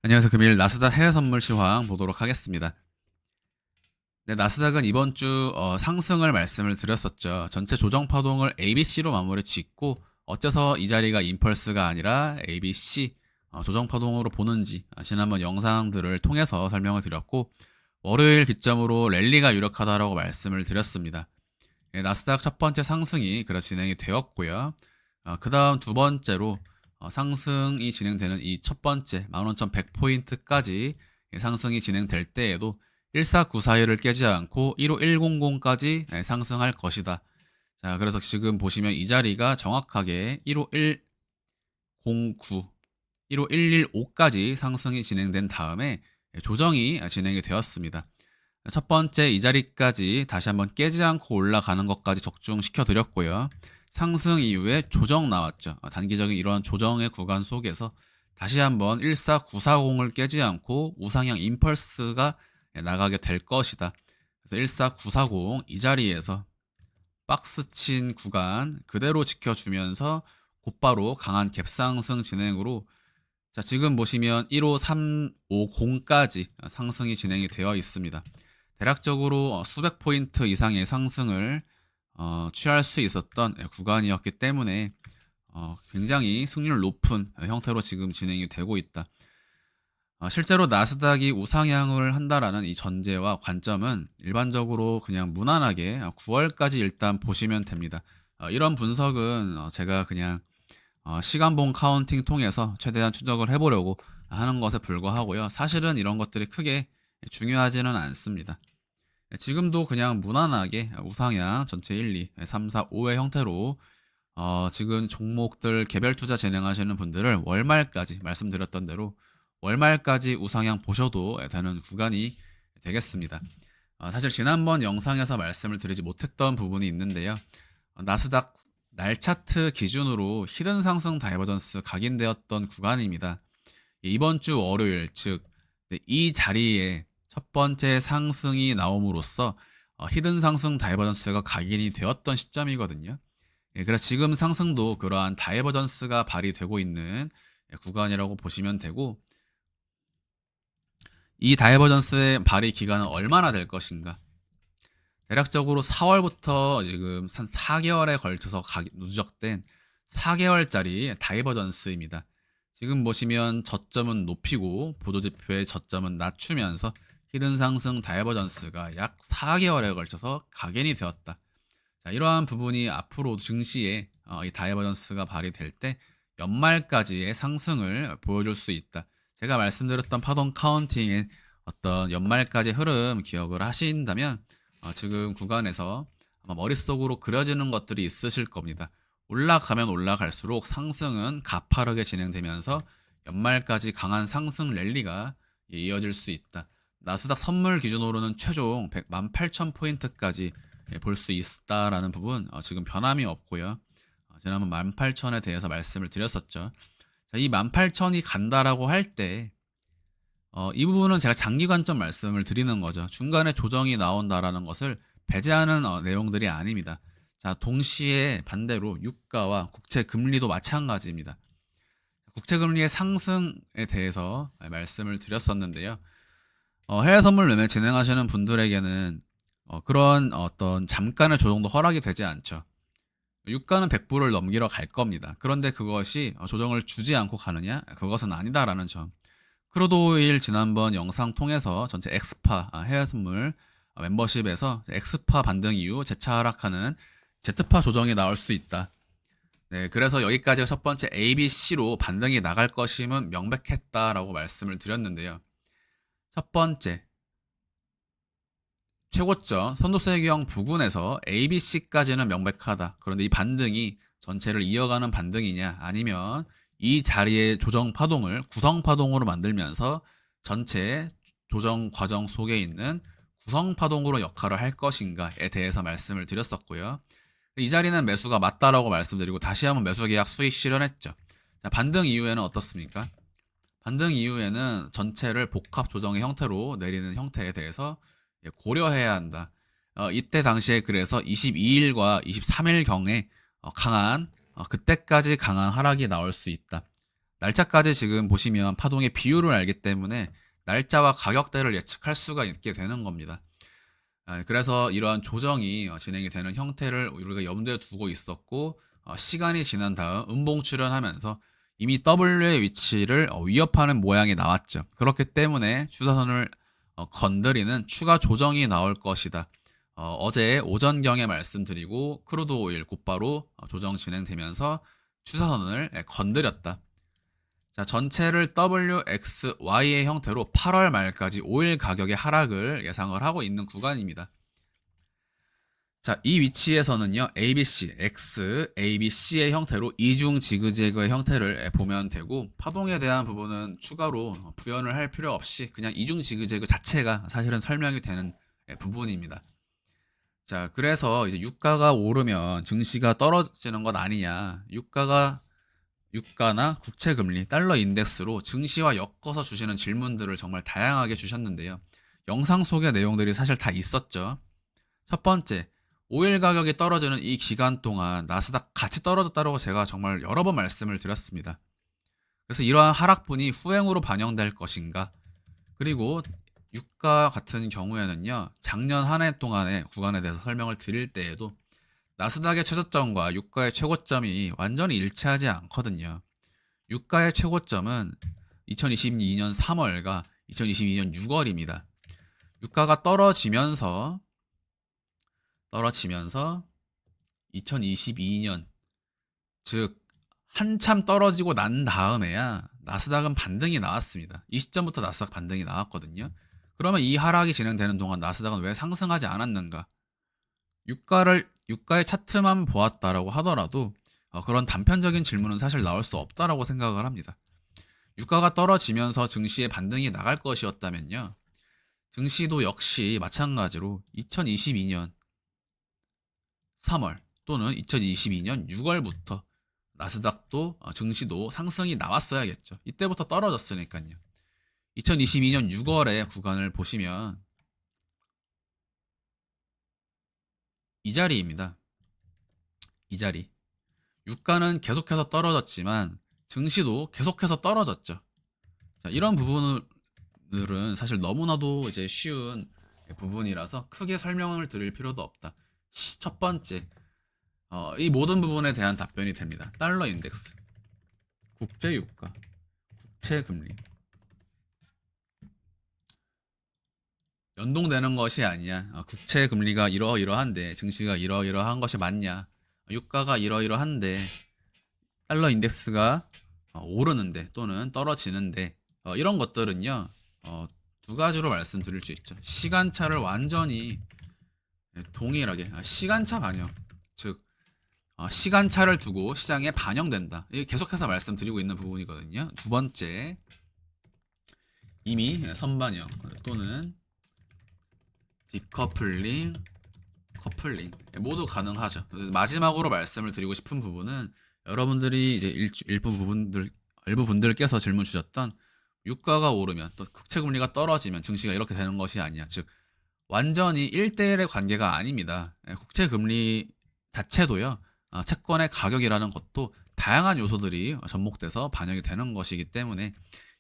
안녕하세요. 금일 나스닥 해외 선물 시황 보도록 하겠습니다. 네, 나스닥은 이번 주 상승을 말씀을 드렸었죠. 전체 조정 파동을 ABC로 마무리 짓고 어째서 이 자리가 임펄스가 아니라 ABC 조정 파동으로 보는지 지난번 영상들을 통해서 설명을 드렸고 월요일 기점으로 랠리가 유력하다라고 말씀을 드렸습니다. 예, 나스닥 첫 번째 상승이 그래서 진행이 되었고요. 그 다음 두 번째로 상승이 진행되는 이 첫 번째 15,100포인트까지 상승이 진행될 때에도 14941을 깨지 않고 15100까지 상승할 것이다. 자, 그래서 지금 보시면 이 자리가 정확하게 15109, 15115까지 상승이 진행된 다음에 조정이 진행이 되었습니다. 첫 번째 이 자리까지 다시 한번 깨지 않고 올라가는 것까지 적중시켜 드렸고요. 상승 이후에 조정 나왔죠. 단기적인 이러한 조정의 구간 속에서 다시 한번 14940을 깨지 않고 우상향 임펄스가 나가게 될 것이다. 그래서 14940 이 자리에서 박스 친 구간 그대로 지켜주면서 곧바로 강한 갭상승 진행으로 자, 지금 보시면 15350까지 상승이 진행이 되어 있습니다. 대략적으로 수백 포인트 이상의 상승을 취할 수 있었던 구간이었기 때문에 굉장히 승률 높은 형태로 지금 진행이 되고 있다. 실제로 나스닥이 우상향을 한다라는 이 전제와 관점은 일반적으로 그냥 무난하게 9월까지 일단 보시면 됩니다. 이런 분석은 제가 그냥 시간봉 카운팅 통해서 최대한 추적을 해보려고 하는 것에 불과하고요. 사실은 이런 것들이 크게 중요하지는 않습니다. 지금도 그냥 무난하게 우상향 전체 1, 2, 3, 4, 5의 형태로 지금 종목들 개별 투자 진행하시는 분들을 월말까지 말씀드렸던 대로 월말까지 우상향 보셔도 되는 구간이 되겠습니다. 사실 지난번 영상에서 말씀을 드리지 못했던 부분이 있는데요. 나스닥 날 차트 기준으로 히든 상승 다이버전스 각인되었던 구간입니다. 이번 주 월요일 즉 이 자리에 첫 번째 상승이 나옴으로써 히든 상승 다이버전스가 각인이 되었던 시점이거든요. 그래서 지금 상승도 그러한 다이버전스가 발휘되고 있는 구간이라고 보시면 되고 이 다이버전스의 발휘 기간은 얼마나 될 것인가? 대략적으로 4월부터 지금 한 4개월에 걸쳐서 누적된 4개월짜리 다이버전스입니다. 지금 보시면 저점은 높이고 보조지표의 저점은 낮추면서 히든 상승 다이버전스가 약 4개월에 걸쳐서 각인이 되었다. 자, 이러한 부분이 앞으로 증시에 이 다이버전스가 발휘될 때 연말까지의 상승을 보여줄 수 있다. 제가 말씀드렸던 파동 카운팅의 어떤 연말까지 흐름 기억을 하신다면 지금 구간에서 아마 머릿속으로 그려지는 것들이 있으실 겁니다. 올라가면 올라갈수록 상승은 가파르게 진행되면서 연말까지 강한 상승 랠리가 이어질 수 있다. 나스닥 선물 기준으로는 최종 18,000포인트까지 볼 수 있다라는 부분 지금 변함이 없고요. 지난번 18,000에 대해서 말씀을 드렸었죠. 자, 이 18,000이 간다라고 할 때 이 부분은 제가 장기 관점 말씀을 드리는 거죠. 중간에 조정이 나온다라는 것을 배제하는 내용들이 아닙니다. 자, 동시에 반대로 유가와 국채 금리도 마찬가지입니다. 국채금리의 상승에 대해서 말씀을 드렸었는데요. 해외 선물 매매 진행하시는 분들에게는 그런 어떤 잠깐의 조정도 허락이 되지 않죠. 유가는 100불을 넘기러 갈 겁니다. 그런데 그것이 조정을 주지 않고 가느냐? 그것은 아니다라는 점. 크루도일 지난번 영상 통해서 전체 엑스파 해외 선물 멤버십에서 엑스파 반등 이후 재차 하락하는 Z파 조정이 나올 수 있다. 네, 그래서 여기까지가 첫 번째 ABC로 반등이 나갈 것임은 명백했다라고 말씀을 드렸는데요. 첫 번째 최고점 선도세경 부근에서 ABC까지는 명백하다. 그런데 이 반등이 전체를 이어가는 반등이냐 아니면 이 자리의 조정 파동을 구성 파동으로 만들면서 전체 조정 과정 속에 있는 구성 파동으로 역할을 할 것인가에 대해서 말씀을 드렸었고요. 이 자리는 매수가 맞다라고 말씀드리고 다시 한번 매수 계약 수익 실현했죠. 자, 반등 이후에는 어떻습니까? 반등 이후에는 전체를 복합 조정의 형태로 내리는 형태에 대해서 고려해야 한다. 이때 당시에 그래서 22일과 23일 경에 강한 그때까지 강한 하락이 나올 수 있다. 날짜까지 지금 보시면 파동의 비율을 알기 때문에 날짜와 가격대를 예측할 수가 있게 되는 겁니다. 그래서 이러한 조정이 진행이 되는 형태를 우리가 염두에 두고 있었고, 시간이 지난 다음 음봉 출현하면서 이미 W의 위치를 위협하는 모양이 나왔죠. 그렇기 때문에 추세선을 건드리는 추가 조정이 나올 것이다. 어제 오전경에 말씀드리고 크루드 오일 곧바로 조정 진행되면서 추세선을 건드렸다. 자, 전체를 WXY의 형태로 8월 말까지 오일 가격의 하락을 예상을 하고 있는 구간입니다. 자, 이 위치에서는요, ABC, X, ABC의 형태로 이중 지그재그의 형태를 보면 되고, 파동에 대한 부분은 추가로 부연을 할 필요 없이 그냥 이중 지그재그 자체가 사실은 설명이 되는 부분입니다. 자, 그래서 이제 유가가 오르면 증시가 떨어지는 것 아니냐. 유가나 국채금리, 달러 인덱스로 증시와 엮어서 주시는 질문들을 정말 다양하게 주셨는데요. 영상 속의 내용들이 사실 다 있었죠. 첫 번째, 오일 가격이 떨어지는 이 기간 동안 나스닥 같이 떨어졌다고 제가 정말 여러 번 말씀을 드렸습니다. 그래서 이러한 하락분이 후행으로 반영될 것인가? 그리고 유가 같은 경우에는요, 작년 한 해 동안의 구간에 대해서 설명을 드릴 때에도 나스닥의 최저점과 유가의 최고점이 완전히 일치하지 않거든요. 유가의 최고점은 2022년 3월과 2022년 6월입니다. 유가가 떨어지면서 2022년, 즉 한참 떨어지고 난 다음에야 나스닥은 반등이 나왔습니다. 이 시점부터 나스닥 반등이 나왔거든요. 그러면 이 하락이 진행되는 동안 나스닥은 왜 상승하지 않았는가? 유가의 차트만 보았다라고 하더라도 그런 단편적인 질문은 사실 나올 수 없다라고 생각을 합니다. 유가가 떨어지면서 증시의 반등이 나갈 것이었다면요. 증시도 역시 마찬가지로 2022년 3월 또는 2022년 6월부터 나스닥도 증시도 상승이 나왔어야겠죠. 이때부터 떨어졌으니까요. 2022년 6월의 구간을 보시면 이 자리입니다. 이 자리. 유가는 계속해서 떨어졌지만 증시도 계속해서 떨어졌죠. 자, 이런 부분들은 사실 너무나도 이제 쉬운 부분이라서 크게 설명을 드릴 필요도 없다. 첫 번째, 이 모든 부분에 대한 답변이 됩니다. 달러 인덱스, 국제 유가, 국채 금리. 연동되는 것이 아니야. 국채 금리가 이러이러한데 증시가 이러이러한 것이 맞냐? 유가가 이러이러한데 달러 인덱스가 오르는데 또는 떨어지는데 이런 것들은요. 두 가지로 말씀드릴 수 있죠. 시간차를 완전히 동일하게 시간차 반영, 즉 시간차를 두고 시장에 반영된다. 이게 계속해서 말씀드리고 있는 부분이거든요. 두 번째, 이미 선반영 또는 디커플링, 커플링 모두 가능하죠. 마지막으로 말씀을 드리고 싶은 부분은 여러분들이 이제 일부 분들께서 질문 주셨던 유가가 오르면 또 국채 금리가 떨어지면 증시가 이렇게 되는 것이 아니야. 즉 완전히 1대1의 관계가 아닙니다. 국채 금리 자체도요. 채권의 가격이라는 것도 다양한 요소들이 접목돼서 반영이 되는 것이기 때문에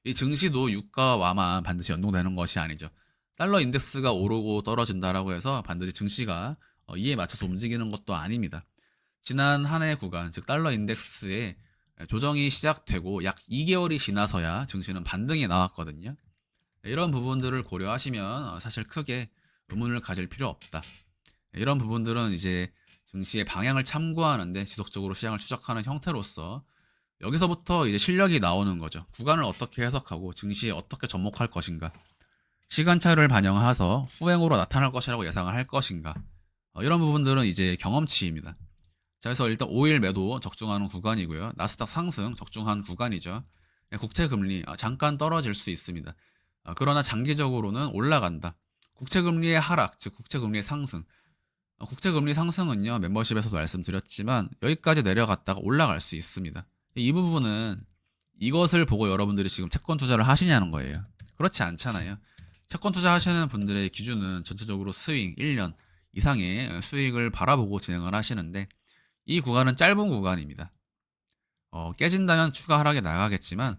이 증시도 유가와만 반드시 연동되는 것이 아니죠. 달러 인덱스가 오르고 떨어진다라고 해서 반드시 증시가 이에 맞춰서 움직이는 것도 아닙니다. 지난 한 해 구간, 즉 달러 인덱스의 조정이 시작되고 약 2개월이 지나서야 증시는 반등이 나왔거든요. 이런 부분들을 고려하시면 사실 크게 의문을 가질 필요 없다. 이런 부분들은 이제 증시의 방향을 참고하는데 지속적으로 시장을 추적하는 형태로서 여기서부터 이제 실력이 나오는 거죠. 구간을 어떻게 해석하고 증시에 어떻게 접목할 것인가. 시간차를 반영해서 후행으로 나타날 것이라고 예상을 할 것인가. 이런 부분들은 이제 경험치입니다. 자, 그래서 일단 5일 매도 적중하는 구간이고요. 나스닥 상승 적중한 구간이죠. 국채 금리 잠깐 떨어질 수 있습니다. 그러나 장기적으로는 올라간다. 국채 금리의 하락, 즉 국채 금리의 상승. 국채 금리 상승은요. 멤버십에서도 말씀드렸지만 여기까지 내려갔다가 올라갈 수 있습니다. 이 부분은 이것을 보고 여러분들이 지금 채권 투자를 하시냐는 거예요. 그렇지 않잖아요. 채권 투자 하시는 분들의 기준은 전체적으로 스윙 1년 이상의 수익을 바라보고 진행을 하시는데 이 구간은 짧은 구간입니다. 깨진다면 추가 하락이 나가겠지만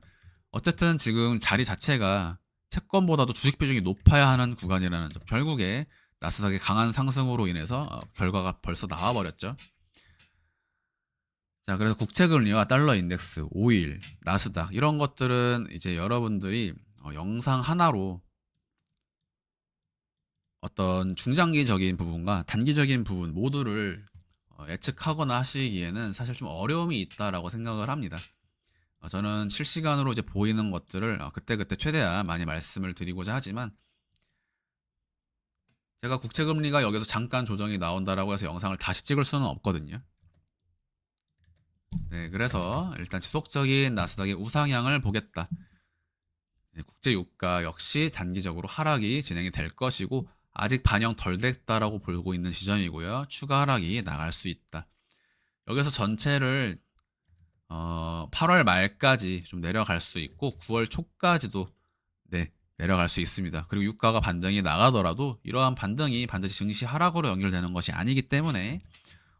어쨌든 지금 자리 자체가 채권보다도 주식 비중이 높아야 하는 구간이라는 점. 결국에 나스닥의 강한 상승으로 인해서 결과가 벌써 나와 버렸죠. 자, 그래서 국채금리와 달러 인덱스, 오일, 나스닥 이런 것들은 이제 여러분들이 영상 하나로 어떤 중장기적인 부분과 단기적인 부분 모두를 예측하거나 하시기에는 사실 좀 어려움이 있다라고 생각을 합니다. 저는 실시간으로 이제 보이는 것들을 그때그때 최대한 많이 말씀을 드리고자 하지만 제가 국채금리가 여기서 잠깐 조정이 나온다라고 해서 영상을 다시 찍을 수는 없거든요. 네, 그래서 일단 지속적인 나스닥의 우상향을 보겠다. 네, 국제 유가 역시 단기적으로 하락이 진행이 될 것이고 아직 반영 덜 됐다라고 보고 있는 시점이고요. 추가 하락이 나갈 수 있다. 여기서 전체를 8월 말까지 좀 내려갈 수 있고 9월 초까지도 네, 내려갈 수 있습니다. 그리고 유가가 반등이 나가더라도 이러한 반등이 반드시 증시 하락으로 연결되는 것이 아니기 때문에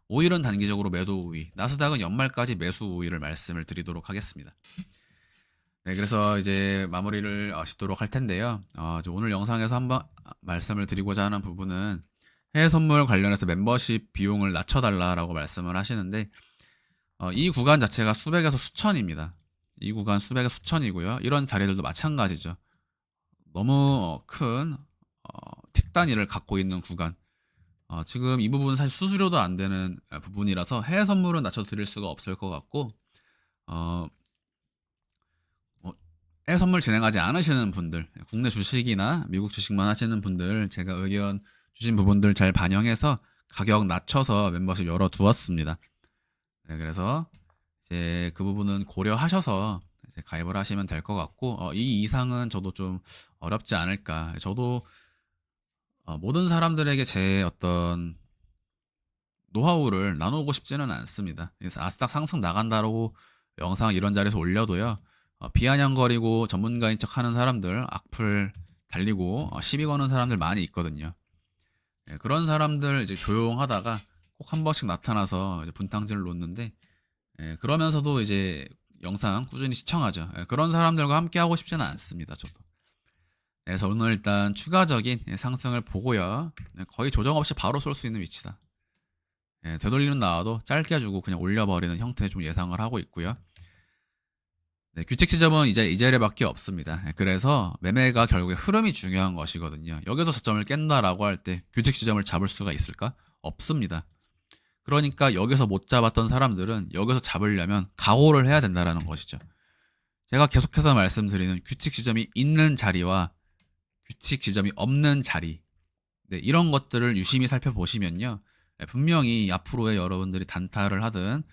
오일은 단기적으로 매도 우위, 나스닥은 연말까지 매수 우위를 말씀을 드리도록 하겠습니다. 네, 그래서 이제 마무리를 짓도록 할 텐데요. 오늘 영상에서 한번 말씀을 드리고자 하는 부분은 해외 선물 관련해서 멤버십 비용을 낮춰달라라고 말씀을 하시는데 이 구간 자체가 수백에서 수천입니다. 이 구간 수백에서 수천이고요. 이런 자리들도 마찬가지죠. 너무 큰 틱 단위를 갖고 있는 구간. 지금 이 부분은 사실 수수료도 안 되는 부분이라서 해외 선물은 낮춰드릴 수가 없을 것 같고 어, 해외 선물 진행하지 않으시는 분들, 국내 주식이나 미국 주식만 하시는 분들 제가 의견 주신 부분들 잘 반영해서 가격 낮춰서 멤버십 열어두었습니다. 네, 그래서 이제 그 부분은 고려하셔서 이제 가입을 하시면 될 것 같고 이 이상은 저도 좀 어렵지 않을까. 저도 모든 사람들에게 제 어떤 노하우를 나누고 싶지는 않습니다. 그래서 아스닥 상승 나간다라고 영상 이런 자리에서 올려도요. 비아냥거리고 전문가인 척 하는 사람들, 악플 달리고 시비 거는 사람들 많이 있거든요. 예, 그런 사람들 이제 조용하다가 꼭 한 번씩 나타나서 이제 분탕질을 놓는데 예, 그러면서도 이제 영상 꾸준히 시청하죠. 예, 그런 사람들과 함께 하고 싶지는 않습니다. 저도. 네, 그래서 오늘 일단 추가적인 상승을 보고요. 네, 거의 조정 없이 바로 쏠 수 있는 위치다. 예, 되돌리는 나와도 짧게 주고 그냥 올려버리는 형태 좀 예상을 하고 있고요. 네, 규칙 지점은 이제 이 자리밖에 없습니다. 예, 그래서 매매가 결국에 흐름이 중요한 것이거든요. 여기서 저점을 깬다라고 할 때 규칙 지점을 잡을 수가 있을까? 없습니다. 그러니까 여기서 못 잡았던 사람들은 여기서 잡으려면 각오를 해야 된다라는 것이죠. 제가 계속해서 말씀드리는 규칙 지점이 있는 자리와 규칙 지점이 없는 자리, 네, 이런 것들을 유심히 살펴보시면요. 분명히 앞으로의 여러분들이 단타를 하든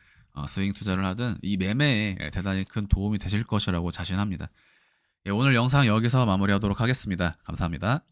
스윙 투자를 하든 이 매매에 대단히 큰 도움이 되실 것이라고 자신합니다. 예, 오늘 영상 여기서 마무리하도록 하겠습니다. 감사합니다.